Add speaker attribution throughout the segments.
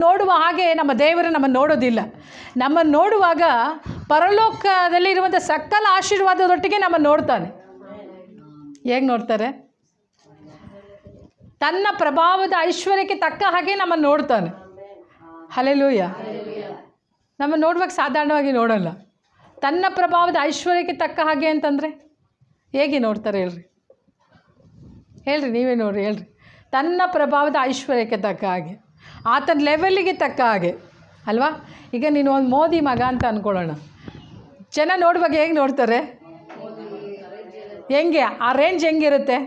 Speaker 1: ನೋಡುವ ಹಾಗೆ ನಮ್ಮ ದೇವರು ನಮ್ಮನ್ನು ನೋಡೋದಿಲ್ಲ. ನಮ್ಮನ್ನು ನೋಡುವಾಗ ಪರಲೋಕದಲ್ಲಿರುವಂಥ ಸಕಲ ಆಶೀರ್ವಾದದೊಟ್ಟಿಗೆ ನಮ್ಮನ್ನು ನೋಡ್ತಾನೆ. ಹೇಗೆ ನೋಡ್ತಾರೆ? ತನ್ನ ಪ್ರಭಾವದ ಐಶ್ವರ್ಯಕ್ಕೆ ತಕ್ಕ ಹಾಗೆ ನಮ್ಮನ್ನು ನೋಡ್ತಾನೆ. ಹಲ್ಲೆಲೂಯಾ. ನಮ್ಮನ್ನು ನೋಡುವಾಗ ಸಾಧಾರಣವಾಗಿ ನೋಡೋಲ್ಲ. ತನ್ನ ಪ್ರಭಾವದ ಐಶ್ವರ್ಯಕ್ಕೆ ತಕ್ಕ ಹಾಗೆ ಅಂತಂದರೆ ಹೇಗೆ ನೋಡ್ತಾರೆ ಹೇಳ್ರಿ ನೀವೇ ನೋಡ್ರಿ, ಹೇಳ್ರಿ. ತನ್ನ ಪ್ರಭಾವದ ಐಶ್ವರ್ಯಕ್ಕೆ ತಕ್ಕ ಹಾಗೆ, ಆತನ ಲೆವೆಲ್ಲಿಗೆ ತಕ್ಕ ಹಾಗೆ ಅಲ್ವಾ? ಈಗ ನೀನು ಒಂದು ಮೋದಿ ಮಗ ಅಂತ ಅಂದ್ಕೊಳ್ಳೋಣ. ಜನ ನೋಡುವಾಗ ಹೇಗೆ ನೋಡ್ತಾರೆ? ಹೆಂಗೆ ಆ ರೇಂಜ್ ಹೆಂಗಿರುತ್ತೆ?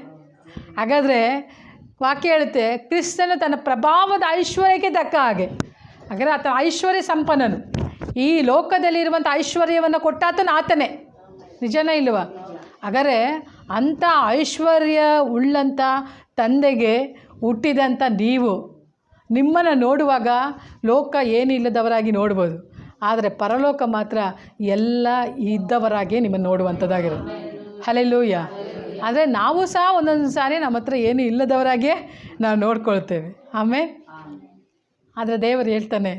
Speaker 1: ಹಾಗಾದರೆ ವಾಕ್ಯ ಹೇಳುತ್ತೆ, ಕ್ರಿಸ್ತನು ತನ್ನ ಪ್ರಭಾವದ ಐಶ್ವರ್ಯಕ್ಕೆ ತಕ್ಕ ಹಾಗೆ. ಹಾಗಾದರೆ ಆತ ಐಶ್ವರ್ಯ ಸಂಪನ್ನನು. ಈ ಲೋಕದಲ್ಲಿರುವಂಥ ಐಶ್ವರ್ಯವನ್ನು ಕೊಟ್ಟಾತನು ಆತನೇ, ನಿಜನೇ ಇಲ್ವಾ? ಹಾಗಾದರೆ ಅಂಥ ಐಶ್ವರ್ಯ ಉಳ್ಳಂಥ ತಂದೆಗೆ ಹುಟ್ಟಿದಂಥ ನೀವು ನಿಮ್ಮನ್ನು ನೋಡುವಾಗ ಲೋಕ ಏನಿಲ್ಲದವರಾಗಿ ನೋಡ್ಬೋದು, ಆದರೆ ಪರಲೋಕ ಮಾತ್ರ ಎಲ್ಲ ಇದ್ದವರಾಗಿ ನಿಮ್ಮನ್ನು ನೋಡುವಂಥದ್ದಾಗಿರುತ್ತೆ. ಹಲ್ಲೆಲೂಯಾ. ಆದರೆ ನಾವು ಸಹ ಒಂದೊಂದು ಸಾರಿ ನಮ್ಮ ಹತ್ರ ಏನು ಇಲ್ಲದವರಾಗಿಯೇ ನಾವು ನೋಡ್ಕೊಳ್ತೇವೆ. ಆಮೇಲೆ ಆದರೆ ದೇವರು ಹೇಳ್ತಾನೆ,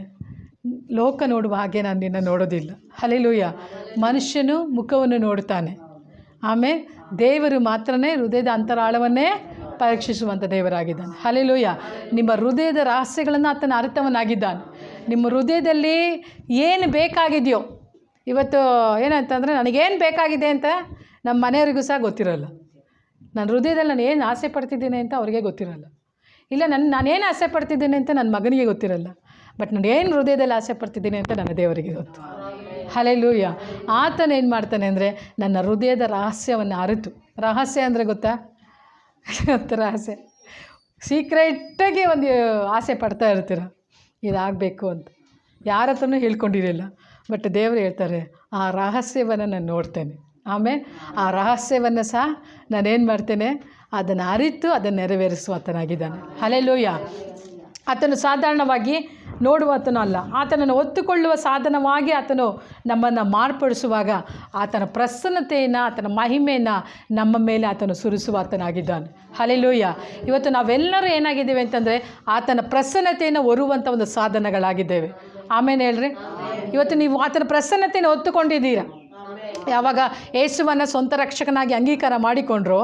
Speaker 1: ಲೋಕ ನೋಡುವ ಹಾಗೆ ನಾನು ನಿನ್ನ ನೋಡೋದಿಲ್ಲ. ಹಲ್ಲೆಲೂಯಾ. ಮನುಷ್ಯನು ಮುಖವನ್ನು ನೋಡುತ್ತಾನೆ, ಆಮೇಲೆ ದೇವರು ಮಾತ್ರನೇ ಹೃದಯದ ಅಂತರಾಳವನ್ನೇ ಪರೀಕ್ಷಿಸುವಂಥ ದೇವರಾಗಿದ್ದಾನೆ. ಹಲ್ಲೆಲೂಯಾ. ನಿಮ್ಮ ಹೃದಯದ ರಹಸ್ಯಗಳನ್ನು ಆತನ ಅರ್ಥವನ್ನಾಗಿದ್ದಾನೆ. ನಿಮ್ಮ ಹೃದಯದಲ್ಲಿ ಏನು ಬೇಕಾಗಿದೆಯೋ, ಇವತ್ತು ಏನಂತಂದರೆ ನನಗೇನು ಬೇಕಾಗಿದೆ ಅಂತ ನಮ್ಮ ಮನೆಯವರಿಗೂ ಸಹ ಗೊತ್ತಿರೋಲ್ಲ. ನನ್ನ ಹೃದಯದಲ್ಲಿ ನಾನು ಏನು ಆಸೆ ಪಡ್ತಿದ್ದೀನಿ ಅಂತ ಅವ್ರಿಗೆ ಗೊತ್ತಿರೋಲ್ಲ. ಇಲ್ಲ ನಾನೇನು ಆಸೆ ಪಡ್ತಿದ್ದೀನಿ ಅಂತ ನನ್ನ ಮಗನಿಗೆ ಗೊತ್ತಿರೋಲ್ಲ. ಬಟ್ ನಾನು ಏನು ಹೃದಯದಲ್ಲಿ ಆಸೆ ಪಡ್ತಿದ್ದೀನಿ ಅಂತ ನನ್ನ ದೇವರಿಗೆ ಗೊತ್ತು. ಹಲ್ಲೆಲೂಯಾ. ಆತನ ಏನು ಮಾಡ್ತಾನೆ ಅಂದರೆ ನನ್ನ ಹೃದಯದ ರಹಸ್ಯವನ್ನು ಅರಿತು, ರಹಸ್ಯ ಅಂದರೆ ಗೊತ್ತಾ? ರಹಸ್ಯ ಸೀಕ್ರೆಟಾಗಿ ಒಂದು ಆಸೆ ಪಡ್ತಾ ಇರ್ತೀರ, ಇದಾಗಬೇಕು ಅಂತ. ಯಾರ ಹತ್ರನೂ ಹೇಳ್ಕೊಂಡಿರಲಿಲ್ಲ. ಬಟ್ ದೇವರು ಹೇಳ್ತಾರೆ, ಆ ರಹಸ್ಯವನ್ನು ನಾನು ನೋಡ್ತೇನೆ. ಆಮೇಲೆ ಆ ರಹಸ್ಯವನ್ನು ಸಹ ನಾನೇನು ಮಾಡ್ತೇನೆ, ಅದನ್ನು ಅರಿತು ಅದನ್ನು ನೆರವೇರಿಸುವಂತನಾಗಿದ್ದಾನೆ. ಹಲ್ಲೆಲೂಯಾ. ಆತನು ಸಾಧಾರಣವಾಗಿ ನೋಡುವಾತನೂ ಅಲ್ಲ, ಆತನನ್ನು ಹೊತ್ತುಕೊಳ್ಳುವ ಸಾಧನವಾಗಿ ಆತನು ನಮ್ಮನ್ನು ಮಾರ್ಪಡಿಸುವಾಗ ಆತನ ಪ್ರಸನ್ನತೆಯನ್ನು, ಆತನ ಮಹಿಮೆಯನ್ನು ನಮ್ಮ ಮೇಲೆ ಆತನು ಸುರಿಸುವಾತನಾಗಿದ್ದಾನೆ. ಹಲ್ಲೆಲೂಯಾ. ಇವತ್ತು ನಾವೆಲ್ಲರೂ ಏನಾಗಿದ್ದೇವೆ ಅಂತಂದರೆ ಆತನ ಪ್ರಸನ್ನತೆಯನ್ನು ಹೊರುವಂಥ ಒಂದು ಸಾಧನಗಳಾಗಿದ್ದೇವೆ. ಆಮೇಲೆ ಹೇಳ್ರಿ, ಇವತ್ತು ನೀವು ಆತನ ಪ್ರಸನ್ನತೆಯನ್ನು ಹೊತ್ತುಕೊಂಡಿದ್ದೀರಾ. ಯಾವಾಗ ಯೇಸುವನ್ನು ಸ್ವಂತ ರಕ್ಷಕನಾಗಿ ಅಂಗೀಕಾರ ಮಾಡಿಕೊಂಡ್ರು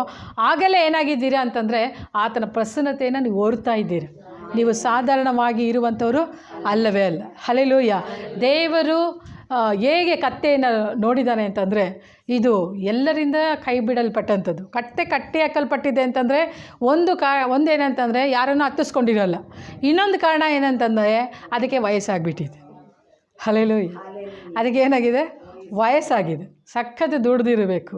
Speaker 1: ಆಗಲೇ ಏನಾಗಿದ್ದೀರಾ ಅಂತಂದರೆ ಆತನ ಪ್ರಸನ್ನತೆಯನ್ನು ನೀವು ಹೊರ್ತಾ ಇದ್ದೀರಾ. ನೀವು ಸಾಧಾರಣವಾಗಿ ಇರುವಂಥವರು ಅಲ್ಲವೇ ಅಲ್ಲ. ಹಲ್ಲೆಲೂಯಾ. ದೇವರು ಹೇಗೆ ಕತ್ತೆಯನ್ನು ನೋಡಿದ್ದಾನೆ ಅಂತಂದರೆ, ಇದು ಎಲ್ಲರಿಂದ ಕೈ ಬಿಡಲ್ಪಟ್ಟಂಥದ್ದು. ಕಟ್ಟಿ ಹಾಕಲ್ಪಟ್ಟಿದೆ ಅಂತಂದರೆ ಒಂದೇನಂತಂದರೆ ಯಾರನ್ನು ಹತ್ತಿಸ್ಕೊಂಡಿರೋಲ್ಲ. ಇನ್ನೊಂದು ಕಾರಣ ಏನಂತಂದರೆ ಅದಕ್ಕೆ ವಯಸ್ಸಾಗಿಬಿಟ್ಟಿದೆ. ಹಲ್ಲೆಲೂಯಾ. ಅದಕ್ಕೆ ಏನಾಗಿದೆ? ವಯಸ್ಸಾಗಿದೆ. ಸಖತ್ ದುಡ್ದಿರಬೇಕು.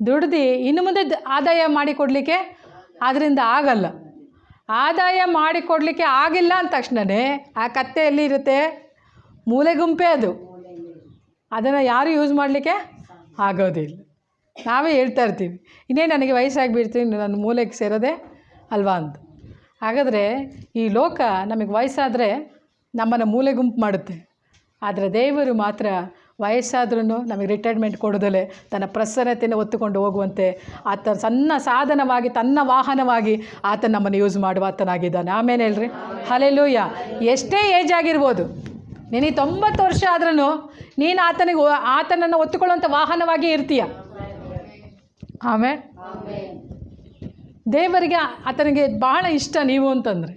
Speaker 1: ದುಡ್ದು ಇನ್ನು ಮುಂದೆ ಆದಾಯ ಮಾಡಿಕೊಡಲಿಕ್ಕೆ ಅದರಿಂದ ಆಗಲ್ಲ. ಆದಾಯ ಮಾಡಿಕೊಡಲಿಕ್ಕೆ ಆಗಿಲ್ಲ ಅಂದ ತಕ್ಷಣವೇ ಆ ಕತ್ತೆ ಎಲ್ಲಿರುತ್ತೆ? ಮೂಲೆಗುಂಪೆ ಅದು. ಅದನ್ನು ಯಾರು ಯೂಸ್ ಮಾಡಲಿಕ್ಕೆ ಆಗೋದಿಲ್ಲ. ನಾವೇ ಹೇಳ್ತಾ ಇರ್ತೀವಿ, ಇನ್ನೇ ನನಗೆ ವಯಸ್ಸಾಗಿಬಿಡ್ತೀನಿ, ನಾನು ಮೂಲೆಗೆ ಸೇರೋದೇ ಅಲ್ವಾ ಅಂತ. ಹಾಗಾದರೆ ಈ ಲೋಕ ನಮಗೆ ವಯಸ್ಸಾದರೆ ನಮ್ಮನ್ನು ಮೂಲೆಗುಂಪು ಮಾಡುತ್ತೆ. ಆದರೆ ದೇವರು ಮಾತ್ರ ವಯಸ್ಸಾದ್ರೂ ನಮಗೆ ರಿಟೈರ್ಮೆಂಟ್ ಕೊಡೋದಲ್ಲೇ ತನ್ನ ಪ್ರಸನ್ನತೆಯನ್ನು ಹೊತ್ತುಕೊಂಡು ಹೋಗುವಂತೆ ಆತ ಸಣ್ಣ ಸಾಧನವಾಗಿ, ತನ್ನ ವಾಹನವಾಗಿ ಆತ ನಮ್ಮನ್ನು ಯೂಸ್ ಮಾಡುವ ಆತನಾಗಿದ್ದಾನೆ. ಆಮೇಲೆ ಹೇಳ್ರಿ, ಹಲ್ಲೆಲೂಯಾ. ಎಷ್ಟೇ ಏಜ್ ಆಗಿರ್ಬೋದು, ನೀನು 90 ವರ್ಷ ಆದ್ರೂ ನೀನು ಆತನನ್ನು ಹೊತ್ತುಕೊಳ್ಳುವಂಥ ವಾಹನವಾಗಿ ಇರ್ತೀಯ. ಆಮೇಲೆ ದೇವರಿಗೆ ಆತನಿಗೆ ಬಹಳ ಇಷ್ಟ ನೀವು ಅಂತಂದರೆ.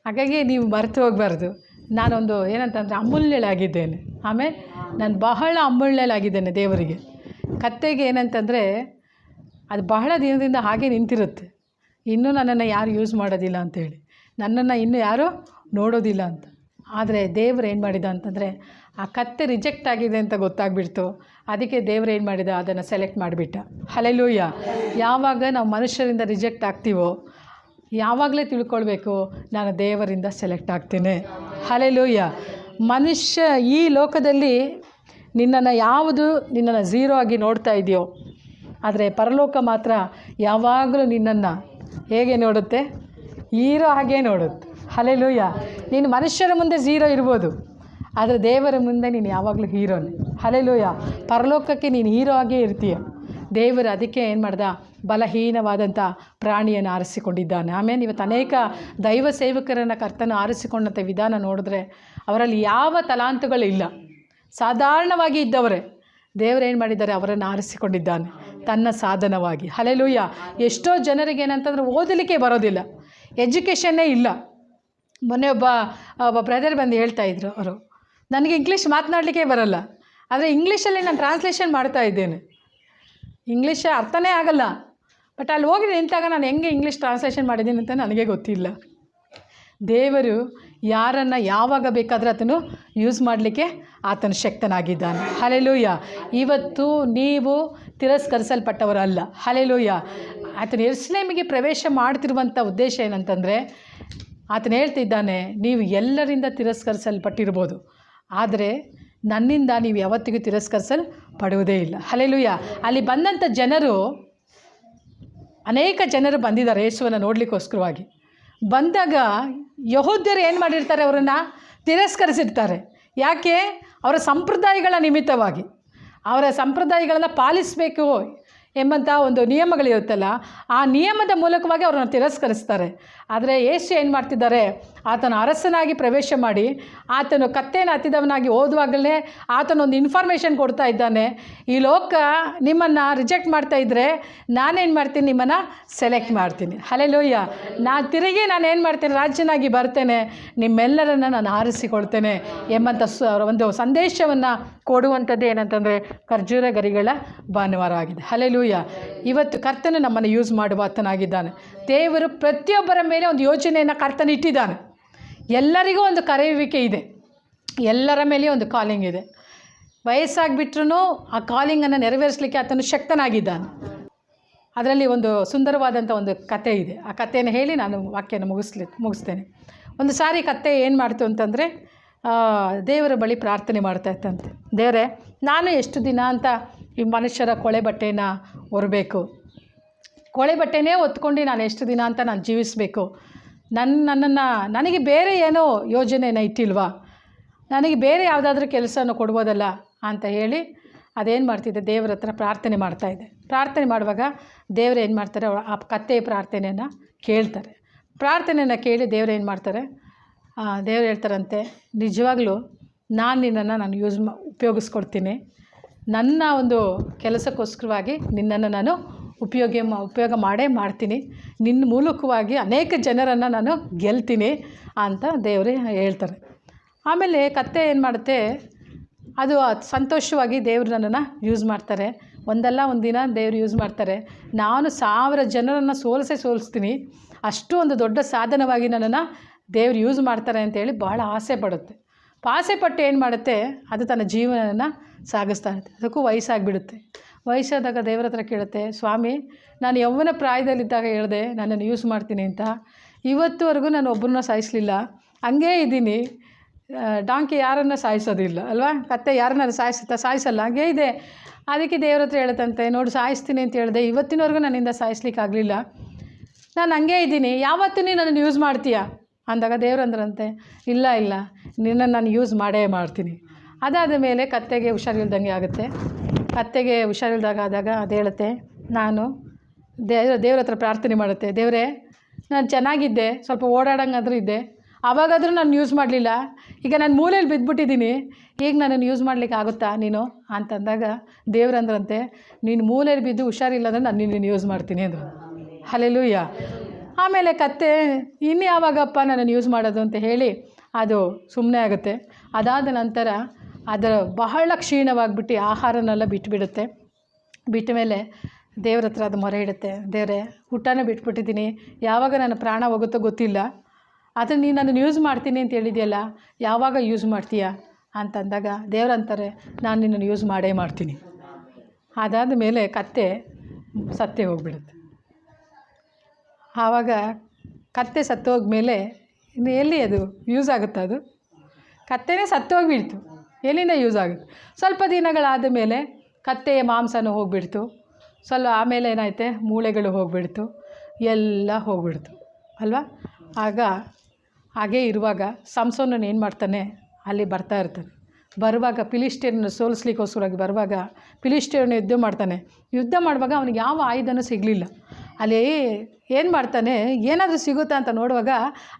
Speaker 1: ಹಾಗಾಗಿ ನೀವು ಮರೆತು ಹೋಗಬಾರ್ದು, ನಾನೊಂದು ಏನಂತಂದರೆ ಅಮೂಲ್ಯಳಾಗಿದ್ದೇನೆ. ಆಮೇಲೆ ನಾನು ಬಹಳ ಅಮೂಲ್ಯಳಾಗಿದ್ದೇನೆ ದೇವರಿಗೆ. ಕತ್ತೆಗೆ ಏನಂತಂದರೆ ಅದು ಬಹಳ ದಿನದಿಂದ ಹಾಗೆ ನಿಂತಿರುತ್ತೆ, ಇನ್ನೂ ನನ್ನನ್ನು ಯಾರು ಯೂಸ್ ಮಾಡೋದಿಲ್ಲ ಅಂಥೇಳಿ, ನನ್ನನ್ನು ಇನ್ನೂ ಯಾರೂ ನೋಡೋದಿಲ್ಲ ಅಂತ. ಆದರೆ ದೇವರು ಏನು ಮಾಡಿದ ಅಂತಂದರೆ ಆ ಕತ್ತೆ ರಿಜೆಕ್ಟ್ ಆಗಿದೆ ಅಂತ ಗೊತ್ತಾಗ್ಬಿಡ್ತು. ಅದಕ್ಕೆ ದೇವರು ಏನು ಮಾಡಿದ, ಅದನ್ನು ಸೆಲೆಕ್ಟ್ ಮಾಡಿಬಿಟ್ಟ. ಹಲ್ಲೆಲೂಯಾ. ಯಾವಾಗ ನಾವು ಮನುಷ್ಯರಿಂದ ರಿಜೆಕ್ಟ್ ಆಗ್ತೀವೋ ಯಾವಾಗಲೇ ತಿಳ್ಕೊಳ್ಬೇಕು, ನಾನು ದೇವರಿಂದ ಸೆಲೆಕ್ಟ್ ಆಗ್ತೇನೆ. ಹಲ್ಲೆಲೂಯಾ. ಮನುಷ್ಯ ಈ ಲೋಕದಲ್ಲಿ ನಿನ್ನನ್ನು ಝೀರೋ ಆಗಿ ನೋಡ್ತಾ ಇದೆಯೋ, ಆದರೆ ಪರಲೋಕ ಮಾತ್ರ ಯಾವಾಗಲೂ ನಿನ್ನನ್ನು ಹೇಗೆ ನೋಡುತ್ತೆ? ಹೀರೋ ಹಾಗೇ ನೋಡುತ್ತೆ. ಹಲ್ಲೆಲೂಯಾ. ನೀನು ಮನುಷ್ಯರ ಮುಂದೆ ಝೀರೋ ಇರ್ಬೋದು, ಆದರೆ ದೇವರ ಮುಂದೆ ನೀನು ಯಾವಾಗಲೂ ಹೀರೋನೇ. ಹಲ್ಲೆಲೂಯಾ. ಪರಲೋಕಕ್ಕೆ ನೀನು ಹೀರೋ ಆಗೇ ಇರ್ತೀಯ. ದೇವರು ಅದಕ್ಕೆ ಏನು ಮಾಡ್ದ, ಬಲಹೀನವಾದಂಥ ಪ್ರಾಣಿಯನ್ನು ಆರಿಸಿಕೊಂಡಿದ್ದಾನೆ. ಆಮೇಲೆ ಇವತ್ತು ಅನೇಕ ದೈವ ಸೇವಕರನ್ನು ಕರ್ತನ ಆರಿಸಿಕೊಂಡಂಥ ವಿಧಾನ ನೋಡಿದ್ರೆ ಅವರಲ್ಲಿ ಯಾವ ತಲಾಂತುಗಳಿಲ್ಲ, ಸಾಧಾರಣವಾಗಿ ಇದ್ದವರೇ. ದೇವರೇನು ಮಾಡಿದ್ದಾರೆ, ಅವರನ್ನು ಆರಿಸಿಕೊಂಡಿದ್ದಾನೆ ತನ್ನ ಸಾಧನವಾಗಿ. ಹಲ್ಲೆಲೂಯಾ. ಎಷ್ಟೋ ಜನರಿಗೆ ಏನಂತಂದ್ರೆ ಓದಲಿಕ್ಕೆ ಬರೋದಿಲ್ಲ, ಎಜುಕೇಷನ್ನೇ ಇಲ್ಲ. ಮೊನ್ನೆ ಒಬ್ಬ ಬ್ರದರ್ ಬಂದು ಹೇಳ್ತಾಯಿದ್ರು, ಅವರು ನನಗೆ ಇಂಗ್ಲೀಷ್ ಮಾತನಾಡಲಿಕ್ಕೆ ಬರಲ್ಲ, ಆದರೆ ಇಂಗ್ಲೀಷಲ್ಲಿ ನಾನು ಟ್ರಾನ್ಸ್ಲೇಷನ್ ಮಾಡ್ತಾ ಇದ್ದೇನೆ. ಇಂಗ್ಲೀಷ್ ಅರ್ಥನೇ ಆಗಲ್ಲ, ಬಟ್ ಅಲ್ಲಿ ಹೋಗಿ ನಿಂತಾಗ ನಾನು ಹೆಂಗೆ ಇಂಗ್ಲೀಷ್ ಟ್ರಾನ್ಸ್ಲೇಷನ್ ಮಾಡಿದ್ದೀನಿ ಅಂತ ನನಗೆ ಗೊತ್ತಿಲ್ಲ. ದೇವರು ಯಾರನ್ನು ಯಾವಾಗ ಬೇಕಾದರೆ ಆತನು ಯೂಸ್ ಮಾಡಲಿಕ್ಕೆ ಆತನು ಶಕ್ತನಾಗಿದ್ದಾನೆ. ಹಲ್ಲೆಲೂಯಾ. ಇವತ್ತು ನೀವು ತಿರಸ್ಕರಿಸಲ್ಪಟ್ಟವರಲ್ಲ. ಹಲ್ಲೆಲೂಯಾ. ಆತನು ಯೆರೂಸಲೇಮಿಗೆ ಪ್ರವೇಶ ಮಾಡ್ತಿರುವಂಥ ಉದ್ದೇಶ ಏನಂತಂದರೆ, ಆತನು ಹೇಳ್ತಿದ್ದಾನೆ, ನೀವು ಎಲ್ಲರಿಂದ ತಿರಸ್ಕರಿಸಲ್ಪಟ್ಟಿರ್ಬೋದು, ಆದರೆ ನನ್ನಿಂದ ನೀವು ಯಾವತ್ತಿಗೂ ತಿರಸ್ಕರಿಸಲ್ಪಡುವುದೇ ಇಲ್ಲ. ಹಲ್ಲೆಲೂಯಾ. ಅಲ್ಲಿ ಬಂದಂಥ ಜನರು, ಅನೇಕ ಜನರು ಬಂದಿದ್ದಾರೆ ಯೇಸುವನ್ನು ನೋಡಲಿಕ್ಕೋಸ್ಕರವಾಗಿ. ಬಂದಾಗ ಯಹೂದ್ಯರು ಏನು ಮಾಡಿರ್ತಾರೆ, ಅವರನ್ನು ತಿರಸ್ಕರಿಸಿರ್ತಾರೆ. ಯಾಕೆ? ಅವರ ಸಂಪ್ರದಾಯಗಳ ನಿಮಿತ್ತವಾಗಿ, ಅವರ ಸಂಪ್ರದಾಯಗಳನ್ನು ಪಾಲಿಸಬೇಕು ಎಂಬಂಥ ಒಂದು ನಿಯಮಗಳಿರುತ್ತಲ್ಲ, ಆ ನಿಯಮದ ಮೂಲಕವಾಗಿ ಅವರನ್ನು ತಿರಸ್ಕರಿಸ್ತಾರೆ. ಆದರೆ ಯೇಸು ಏನು ಮಾಡ್ತಿದ್ದಾರೆ, ಆತನ ಅರಸನಾಗಿ ಪ್ರವೇಶ ಮಾಡಿ ಆತನು ಕತ್ತೇನ ಹತ್ತಿದವನಾಗಿ ಓದುವಾಗಲೇ ಆತನೊಂದು ಇನ್ಫಾರ್ಮೇಷನ್ ಕೊಡ್ತಾ ಇದ್ದಾನೆ. ಈ ಲೋಕ ನಿಮ್ಮನ್ನು ರಿಜೆಕ್ಟ್ ಮಾಡ್ತಾಯಿದ್ರೆ ನಾನೇನು ಮಾಡ್ತೀನಿ, ನಿಮ್ಮನ್ನು ಸೆಲೆಕ್ಟ್ ಮಾಡ್ತೀನಿ. ಹಲ್ಲೆಲೂಯಾ. ತಿರುಗಿ ನಾನೇನು ಮಾಡ್ತೀನಿ, ರಾಜ್ಯನಾಗಿ ಬರ್ತೇನೆ, ನಿಮ್ಮೆಲ್ಲರನ್ನು ನಾನು ಆರಿಸಿಕೊಳ್ತೇನೆ ಎಂಬಂಥ ಒಂದು ಸಂದೇಶವನ್ನು ಕೊಡುವಂಥದ್ದು ಏನಂತಂದರೆ ಖರ್ಜೂರ ಗರಿಗಳ ಭಾನುವಾರ ಆಗಿದೆ. ಹಲ್ಲೆಲೂಯಾ. ಇವತ್ತು ಕರ್ತನು ನಮ್ಮನ್ನು ಯೂಸ್ ಮಾಡುವ ಆತನಾಗಿದ್ದಾನೆ. ದೇವರು ಪ್ರತಿಯೊಬ್ಬರ ಮೇಲೆ ಒಂದು ಯೋಜನೆಯನ್ನು ಕರ್ತನು ಇಟ್ಟಿದ್ದಾನೆ. ಎಲ್ಲರಿಗೂ ಒಂದು ಕರೆಯುವಿಕೆ ಇದೆ, ಎಲ್ಲರ ಮೇಲೆ ಒಂದು ಕಾಲಿಂಗ್ ಇದೆ. ವಯಸ್ಸಾಗಿಬಿಟ್ರೂ ಆ ಕಾಲಿಂಗನ್ನು ನೆರವೇರಿಸಲಿಕ್ಕೆ ಆತನು ಶಕ್ತನಾಗಿದ್ದಾನೆ. ಅದರಲ್ಲಿ ಒಂದು ಸುಂದರವಾದಂಥ ಒಂದು ಕತೆ ಇದೆ. ಆ ಕಥೆಯನ್ನು ಹೇಳಿ ನಾನು ವಾಕ್ಯನ ಮುಗಿಸ್ತೇನೆ. ಒಂದು ಸಾರಿ ಕತೆ ಏನು ಮಾಡ್ತು ಅಂತಂದರೆ, ದೇವರ ಬಳಿ ಪ್ರಾರ್ಥನೆ ಮಾಡ್ತಾ ಇತ್ತಂತೆ. ದೇವರೇ, ನಾನು ಎಷ್ಟು ದಿನ ಅಂತ ಈ ಮನುಷ್ಯರ ಕೊಳೆ ಬಟ್ಟೆನ ಹೊರಬೇಕು, ಕೊಳೆ ಬಟ್ಟೆನೇ ಹೊತ್ಕೊಂಡು ನಾನು ಎಷ್ಟು ದಿನ ಅಂತ ನಾನು ಜೀವಿಸಬೇಕು, ನನ್ನನ್ನು ನನಗೆ ಬೇರೆ ಏನೋ ಯೋಜನೆನ ಇಟ್ಟಿಲ್ವಾ, ನನಗೆ ಬೇರೆ ಯಾವುದಾದ್ರೂ ಕೆಲಸನ ಕೊಡ್ಬೋದಲ್ಲ ಅಂತ ಹೇಳಿ ಅದೇನು ಮಾಡ್ತಿದ್ದೆ, ದೇವರ ಹತ್ರ ಪ್ರಾರ್ಥನೆ ಮಾಡ್ತಾಯಿದ್ದೆ. ಪ್ರಾರ್ಥನೆ ಮಾಡುವಾಗ ದೇವರು ಏನು ಮಾಡ್ತಾರೆ, ಆ ಕತ್ತೆಯ ಪ್ರಾರ್ಥನೆಯನ್ನು ಕೇಳ್ತಾರೆ. ಪ್ರಾರ್ಥನೆಯನ್ನು ಕೇಳಿ ದೇವರು ಏನು ಮಾಡ್ತಾರೆ, ದೇವರು ಹೇಳ್ತಾರಂತೆ, ನಿಜವಾಗ್ಲೂ ನಿನ್ನನ್ನು ನಾನು ಉಪಯೋಗಿಸ್ಕೊಡ್ತೀನಿ, ನನ್ನ ಒಂದು ಕೆಲಸಕ್ಕೋಸ್ಕರವಾಗಿ ನಿನ್ನನ್ನು ನಾನು ಉಪಯೋಗ ಮಾಡೇ ಮಾಡ್ತೀನಿ, ನಿನ್ನ ಮೂಲಕವಾಗಿ ಅನೇಕ ಜನರನ್ನು ನಾನು ಗೆಲ್ತೀನಿ ಅಂತ ದೇವರೇ ಹೇಳ್ತಾರೆ. ಆಮೇಲೆ ಕತ್ತೆ ಏನು ಮಾಡುತ್ತೆ, ಅದು ಸಂತೋಷವಾಗಿ ದೇವರು ನನ್ನನ್ನು ಯೂಸ್ ಮಾಡ್ತಾರೆ. ಒಂದಲ್ಲ ಒಂದು ದಿನ ದೇವರು ಯೂಸ್ ಮಾಡ್ತಾರೆ. ನಾನು 1000 ಜನರನ್ನು ಸೋಲಿಸ್ತೀನಿ, ಅಷ್ಟು ಒಂದು ದೊಡ್ಡ ಸಾಧನವಾಗಿ ನನ್ನನ್ನು ದೇವರು ಯೂಸ್ ಮಾಡ್ತಾರೆ ಅಂತೇಳಿ ಭಾಳ ಆಸೆ ಪಡುತ್ತೆ. ಆಸೆ ಪಟ್ಟು ಏನು ಮಾಡುತ್ತೆ, ಅದು ತನ್ನ ಜೀವನವನ್ನು ಸಾಗಿಸ್ತಾ ಇರುತ್ತೆ. ಅದಕ್ಕೂ ವಯಸ್ಸಾಗಿಬಿಡುತ್ತೆ. ವಯಸ್ಸಾದಾಗ ದೇವರ ಹತ್ರ ಕೇಳುತ್ತೆ, ಸ್ವಾಮಿ, ನಾನು ಯೌವನ ಪ್ರಾಯದಲ್ಲಿದ್ದಾಗ ಹೇಳಿದೆ ನನ್ನನ್ನು ಯೂಸ್ ಮಾಡ್ತೀನಿ ಅಂತ, ಇವತ್ತುವರೆಗೂ ನಾನು ಒಬ್ಬರನ್ನ ಸಾಯಿಸಲಿಲ್ಲ, ಹಂಗೇ ಇದ್ದೀನಿ. ಡಾಂಕಿ ಯಾರನ್ನು ಸಾಯಿಸೋದಿಲ್ಲ ಅಲ್ವಾ, ಕತ್ತೆ ಯಾರನ್ನ ಸಾಯಿಸಲ್ಲ, ಹಾಗೇ ಇದೆ. ಅದಕ್ಕೆ ದೇವ್ರ ಹತ್ರ ಹೇಳುತ್ತಂತೆ, ನೋಡಿ ಸಾಯಿಸ್ತೀನಿ ಅಂತ ಹೇಳಿದೆ, ಇವತ್ತಿನವರೆಗೂ ನನ್ನಿಂದ ಸಾಯಿಸ್ಲಿಕ್ಕಾಗಲಿಲ್ಲ, ನಾನು ಹಂಗೇ ಇದ್ದೀನಿ, ಯಾವತ್ತೂ ನೀನು ನನ್ನನ್ನು ಯೂಸ್ ಮಾಡ್ತೀಯಾ ಅಂದಾಗ ದೇವ್ರು ಅಂದ್ರಂತೆ, ಇಲ್ಲ ನಿನ್ನನ್ನು ನಾನು ಯೂಸ್ ಮಾಡೇ ಮಾಡ್ತೀನಿ. ಅದಾದ ಮೇಲೆ ಕತ್ತೆಗೆ ಹುಷಾರಿಲ್ದಂಗೆ ಆಗುತ್ತೆ. ಕತ್ತೆಗೆ ಹುಷಾರಿಲ್ದಾಗಾದಾಗ ಅದು ಹೇಳುತ್ತೆ, ನಾನು ದೇವ್ರ ಹತ್ರ ಪ್ರಾರ್ಥನೆ ಮಾಡುತ್ತೆ, ದೇವರೇ, ನಾನು ಚೆನ್ನಾಗಿದ್ದೆ, ಸ್ವಲ್ಪ ಓಡಾಡಂಗಾದ್ರೂ ಇದ್ದೆ, ಆವಾಗಾದರೂ ನಾನು ಯೂಸ್ ಮಾಡಲಿಲ್ಲ, ಈಗ ನಾನು ಮೂಲೆಯಲ್ಲಿ ಬಿದ್ದುಬಿಟ್ಟಿದ್ದೀನಿ, ಈಗ ನನ್ನನ್ನು ಯೂಸ್ ಮಾಡಲಿಕ್ಕೆ ಆಗುತ್ತಾ ನೀನು ಅಂತಂದಾಗ ದೇವ್ರಂದ್ರಂತೆ, ನೀನು ಮೂಲೆಯಲ್ಲಿ ಬಿದ್ದು ಹುಷಾರಿಲ್ಲ ಅಂದರೆ ನಾನು ನಿನ್ನನ್ನು ಯೂಸ್ ಮಾಡ್ತೀನಿ ಅಂದರು. ಹಲ್ಲೆಲೂಯಾ. ಆಮೇಲೆ ಕತ್ತೆ ಇನ್ನು ಯಾವಾಗಪ್ಪ ನನ್ನನ್ನು ಯೂಸ್ ಮಾಡೋದು ಅಂತ ಹೇಳಿ ಅದು ಸುಮ್ಮನೆ ಆಗುತ್ತೆ. ಅದಾದ ನಂತರ ಅದರ ಬಹಳ ಕ್ಷೀಣವಾಗಿಬಿಟ್ಟು ಆಹಾರನೆಲ್ಲ ಬಿಟ್ಟುಬಿಡುತ್ತೆ. ಬಿಟ್ಟ ಮೇಲೆ ದೇವ್ರ ಹತ್ರ ಅದು ಮೊರೆ ಇಡುತ್ತೆ, ದೇವರೇ, ಊಟನೇ ಬಿಟ್ಬಿಟ್ಟಿದ್ದೀನಿ, ಯಾವಾಗ ನನ್ನ ಪ್ರಾಣ ಹೋಗುತ್ತೋ ಗೊತ್ತಿಲ್ಲ, ಆದರೆ ನೀನು ನನ್ನನ್ನು ಯೂಸ್ ಮಾಡ್ತೀನಿ ಅಂತ ಹೇಳಿದೆಯಲ್ಲ, ಯಾವಾಗ ಯೂಸ್ ಮಾಡ್ತೀಯಾ ಅಂತಂದಾಗ ದೇವ್ರಂತಾರೆ, ನಾನು ನಿನ್ನನ್ನು ಯೂಸ್ ಮಾಡೇ ಮಾಡ್ತೀನಿ. ಅದಾದ ಮೇಲೆ ಕತ್ತೆ ಸತ್ತೇ ಹೋಗ್ಬಿಡುತ್ತೆ. ಆವಾಗ ಕತ್ತೆ ಸತ್ತು ಹೋದ್ಮೇಲೆ ಇನ್ನು ಎಲ್ಲಿ ಅದು ಯೂಸ್ ಆಗುತ್ತಾ, ಅದು ಕತ್ತೆನೇ ಸತ್ತು ಹೋಗಿಬಿಡ್ತು, ಎಲ್ಲಿಂದ ಯೂಸ್ ಆಗುತ್ತೆ? ಸ್ವಲ್ಪ ದಿನಗಳಾದ ಮೇಲೆ ಕತ್ತೆಯ ಮಾಂಸನೂ ಹೋಗಿಬಿಡ್ತು, ಆಮೇಲೆ ಏನಾಯ್ತೆ, ಮೂಳೆಗಳು ಹೋಗಿಬಿಡ್ತು, ಎಲ್ಲ ಹೋಗ್ಬಿಡ್ತು ಅಲ್ವಾ. ಆಗ ಹಾಗೇ ಇರುವಾಗ ಸಂಸೋನನ್ನು ಏನು ಮಾಡ್ತಾನೆ, ಅಲ್ಲಿ ಬರ್ತಾ ಇರ್ತಾನೆ. ಬರುವಾಗ ಫಿಲಿಸ್ಟಿಯರನ್ನು ಸೋಲಿಸ್ಲಿಕ್ಕೋಸ್ಕರವಾಗಿ ಬರುವಾಗ ಫಿಲಿಸ್ಟಿಯರನ್ನು ಯುದ್ಧ ಮಾಡುವಾಗ ಅವನಿಗೆ ಯಾವ ಆಯುಧನೂ ಸಿಗಲಿಲ್ಲ. ಅಲ್ಲಿ ಏನು ಮಾಡ್ತಾನೆ, ಏನಾದರೂ ಸಿಗುತ್ತಾ ಅಂತ ನೋಡುವಾಗ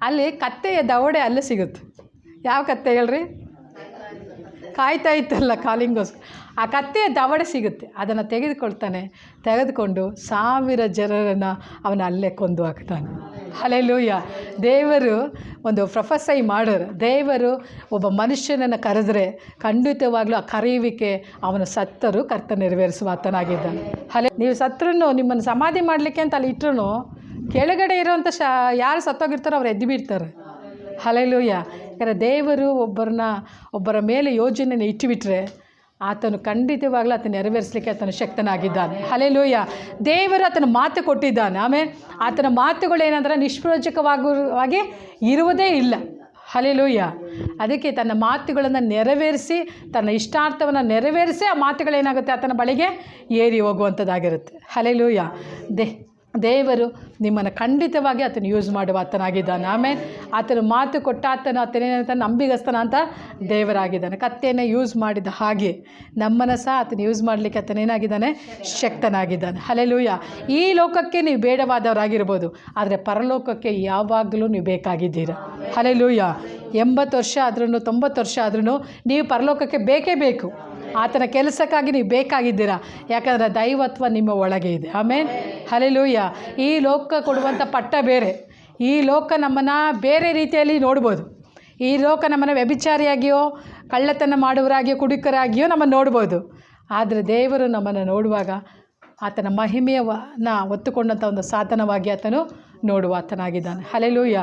Speaker 1: ಅಲ್ಲಿ ಕತ್ತೆಯ ದವಡೆ ಅಲ್ಲೇ ಸಿಗುತ್ತೆ. ಯಾವ ಕತ್ತೆ ಹೇಳ್ರಿ? ಕಾಯ್ತಾ ಇತ್ತಲ್ಲ ಕಾಲಿಂಗೋಸ್ಕರ, ಆ ಕತ್ತೆಯ ದವಡೆ ಸಿಗುತ್ತೆ. ಅದನ್ನು ತೆಗೆದುಕೊಂಡು 1000 ಜನರನ್ನು ಅವನ ಅಲ್ಲೇ ಕೊಂದು ಹಾಕ್ತಾನೆ. ಹಲ್ಲೆಲೂಯಾ. ದೇವರು ಒಂದು ಪ್ರೊಫೆಸೈ ಮಾಡೋರು. ದೇವರು ಒಬ್ಬ ಮನುಷ್ಯನನ್ನು ಕರೆದರೆ ಖಂಡಿತವಾಗ್ಲೂ ಆ ಕರೆಯುವಿಕೆ ಅವನು ಸತ್ತರೂ ಕರ್ತ ನೆರವೇರಿಸುವ ಆತನಾಗಿದ್ದಾನೆ. ನೀವು ಸತ್ರೂ ನಿಮ್ಮನ್ನು ಸಮಾಧಿ ಮಾಡಲಿಕ್ಕೆ ಅಂತ ಅಲ್ಲಿ ಇಟ್ಟರು ಕೆಳಗಡೆ ಇರೋವಂಥ ಯಾರು ಸತ್ತೋಗಿರ್ತಾರೋ ಅವ್ರು ಎದ್ದು ಬಿಡ್ತಾರೆ. ಹಲ್ಲೆಲೂಯಾ. ಯಾಕಂದರೆ ದೇವರು ಒಬ್ಬರ ಮೇಲೆ ಯೋಜನೆಯನ್ನು ಇಟ್ಟುಬಿಟ್ರೆ ಆತನು ಖಂಡಿತವಾಗ್ಲೂ ಆತನ ನೆರವೇರಿಸಲಿಕ್ಕೆ ಆತನು ಶಕ್ತನಾಗಿದ್ದಾನೆ. ಹಲ್ಲೆಲೂಯಾ. ದೇವರು ಆತನ ಮಾತು ಕೊಟ್ಟಿದ್ದಾನೆ. ಆಮೇಲೆ ಆತನ ಮಾತುಗಳೇನಂದ್ರೆ ನಿಷ್ಪ್ರಯೋಜಕವಾಗಿ ಇರುವುದೇ ಇಲ್ಲ. ಹಲ್ಲೆಲೂಯಾ. ಅದಕ್ಕೆ ತನ್ನ ಮಾತುಗಳನ್ನು ನೆರವೇರಿಸಿ, ತನ್ನ ಇಷ್ಟಾರ್ಥವನ್ನು ನೆರವೇರಿಸಿ ಆ ಮಾತುಗಳೇನಾಗುತ್ತೆ ಆತನ ಬಳಿಗೆ ಏರಿ ಹೋಗುವಂಥದ್ದಾಗಿರುತ್ತೆ. ಹಲ್ಲೆಲೂಯಾ. ದೇವರು ನಿಮ್ಮನ್ನು ಖಂಡಿತವಾಗಿ ಆತನು ಯೂಸ್ ಮಾಡುವ ಆತನಾಗಿದ್ದಾನೆ. ಆಮೇಲೆ ಆತನ ಮಾತು ಕೊಟ್ಟ ಆತನೇನಂತ ನಂಬಿಗಸ್ತನ ಅಂತ ದೇವರಾಗಿದ್ದಾನೆ. ಕತ್ತೆಯನ್ನು ಯೂಸ್ ಮಾಡಿದ ಹಾಗೆ ನಮ್ಮನ್ನು ಸಹ ಆತನ ಯೂಸ್ ಮಾಡಲಿಕ್ಕೆ ಆತನೇನಾಗಿದ್ದಾನೆ, ಶಕ್ತನಾಗಿದ್ದಾನೆ. ಹಲ್ಲೆಲೂಯಾ. ಈ ಲೋಕಕ್ಕೆ ನೀವು ಬೇಡವಾದವರಾಗಿರ್ಬೋದು, ಆದರೆ ಪರಲೋಕಕ್ಕೆ ಯಾವಾಗಲೂ ನೀವು ಬೇಕಾಗಿದ್ದೀರ. ಹಲ್ಲೆಲೂಯಾ. 80 ವರ್ಷ ಆದ್ರೂ 90 ವರ್ಷ ಆದ್ರೂ ನೀವು ಪರಲೋಕಕ್ಕೆ ಬೇಕೇ ಬೇಕು. ಆತನ ಕೆಲಸಕ್ಕಾಗಿ ನೀವು ಬೇಕಾಗಿದ್ದೀರಾ. ಯಾಕಂದರೆ ದೈವತ್ವ ನಿಮ್ಮ ಒಳಗೆ ಇದೆ. ಆಮೇಲೆ ಹಲ್ಲೆಲೂಯಾ. ಈ ಲೋಕ ಕೊಡುವಂಥ ಪಟ್ಟ ಬೇರೆ. ಈ ಲೋಕ ನಮ್ಮನ್ನು ಬೇರೆ ರೀತಿಯಲ್ಲಿ ನೋಡ್ಬೋದು. ಈ ಲೋಕ ನಮ್ಮನ್ನು ವ್ಯಭಿಚಾರಿಯಾಗಿಯೋ, ಕಳ್ಳತನ ಮಾಡುವರಾಗಿಯೋ, ಕುಡುಕರಾಗಿಯೋ ನಮ್ಮನ್ನು ನೋಡ್ಬೋದು. ಆದರೆ ದೇವರು ನಮ್ಮನ್ನು ನೋಡುವಾಗ ಆತನ ಮಹಿಮೆಯನ್ನು ಹೊತ್ತುಕೊಂಡಂಥ ಒಂದು ಸಾಧನವಾಗಿ ಆತನು ನೋಡುವ ಆತನಾಗಿದ್ದಾನೆ. ಹಲ್ಲೆಲೂಯಾ.